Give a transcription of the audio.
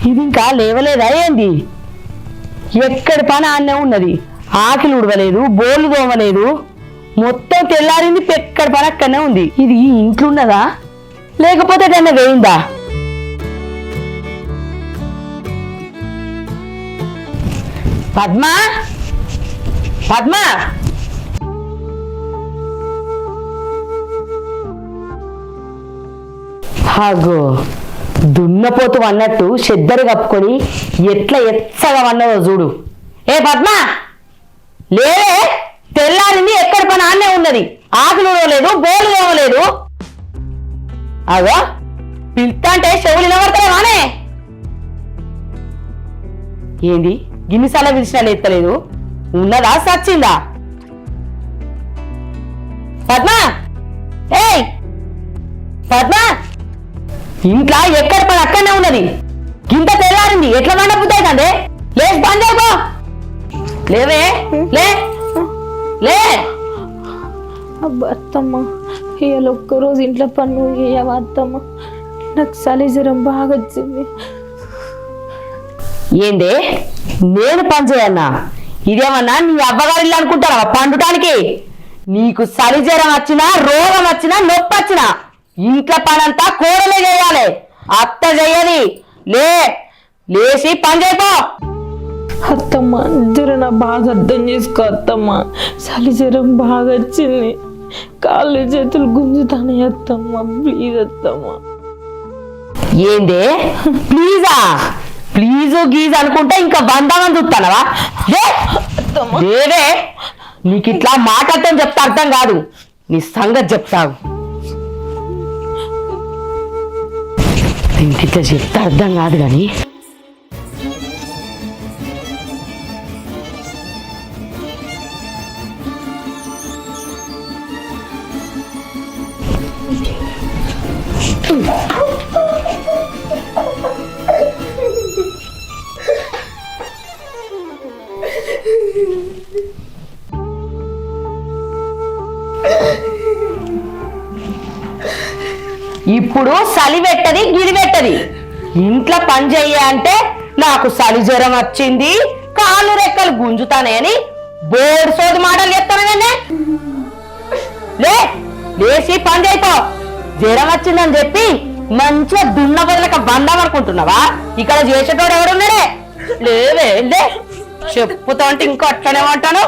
ఇది ఇంకా లేవలేదా ఏంది? ఎక్కడి పని ఆన్నే ఉన్నది. ఆకిలి ఉడవలేదు, బోళ్ళు దోమలేదు, మొత్తం తెల్లారింది. ఎక్కడి పని అక్కడనే ఉంది. ఇది ఇంట్లో ఉన్నదా లేకపోతే ఎటన్నా వేయిందా? పద్మా, పద్మా, హాగో దున్నపోతు అన్నట్టు చెద్దరు కప్పుకొని ఎట్లా ఎచ్చగా వన్నదో చూడు. ఏ పద్మా, లేవే, తెల్లారింది. ఎక్కడి పని ఆన్నే ఉన్నది. ఆకులు లేదు, బోలు తోమలేదు. అగో పిల్తా అంటే చెవులు నిలబడతావానే? ఏంది గిన్నిసార్లు పిలిచినా ఎత్తలేదు? ఉన్నదా సచ్చిందా? పద్మా, ఏయ్ పద్మా, ఇంట్లో ఎక్కడి పని అక్కడనే ఉన్నది. గింత తెల్లారింది. ఎట్లా మండ పుట్టాయితే లేచి పని చేయబో. లేవే, లే లే. అబ్బా అత్తమ్మ, ఇవాళ ఒక్కరోజు ఇంట్లో పన్ను చేయవా అత్తమ్మ? నాకు చలి జ్వరం బాగా వచ్చింది. ఏందే నేను పని చేయన్నా? ఇదేమన్నా నీ అవ్వగారిల్లు అనుకుంటారా పండుటానికి? నీకు చలి జ్వరం వచ్చినా, రోగం వచ్చినా, నొప్పి వచ్చినా ఇంట్లో పనంతా కూరలే చేయాలి. అత్త చెయ్యది. లేచి పని చేయపో. అత్తమ్మ జ్వరం బాగా అర్థం చేసుకో అత్తమ్మ. చలి జ్వరం బాగా వచ్చింది. కాళ్ళు చేతులు గుంజుతానే అత్తమ్మ. ప్లీజ్ అత్తమ్మ. ఏందే ప్లీజా? ప్లీజు గీజ్ అనుకుంటే ఇంకా 100 మంది చూస్తానవా? లేదే, నీకు ఇట్లా మాట్లాడటం చెప్తా అర్థం కాదు. నీ సంగతి చెప్తావు. ఇంకిట్లా చెప్తా అర్థం కాదు కానీ ఇప్పుడు చలి పెట్టది, గిరి పెట్టది. ఇంట్లో పని చెయ్య అంటే నాకు చలి జ్వరం వచ్చింది, కాళ్ళు రెక్కలు గుంజుతానే అని బోర్డు సోది మాటలు చెప్తాను కదే. లేచి పని చేయపో. జ్వరం వచ్చిందని చెప్పి మంచిగా దున్న బదులక బందాం అనుకుంటున్నావా? ఇక్కడ చేసేటోడు ఎవడున్నాడే? లేవే, చెప్పుతా అంటే ఇంకో అట్లనే అంటాను.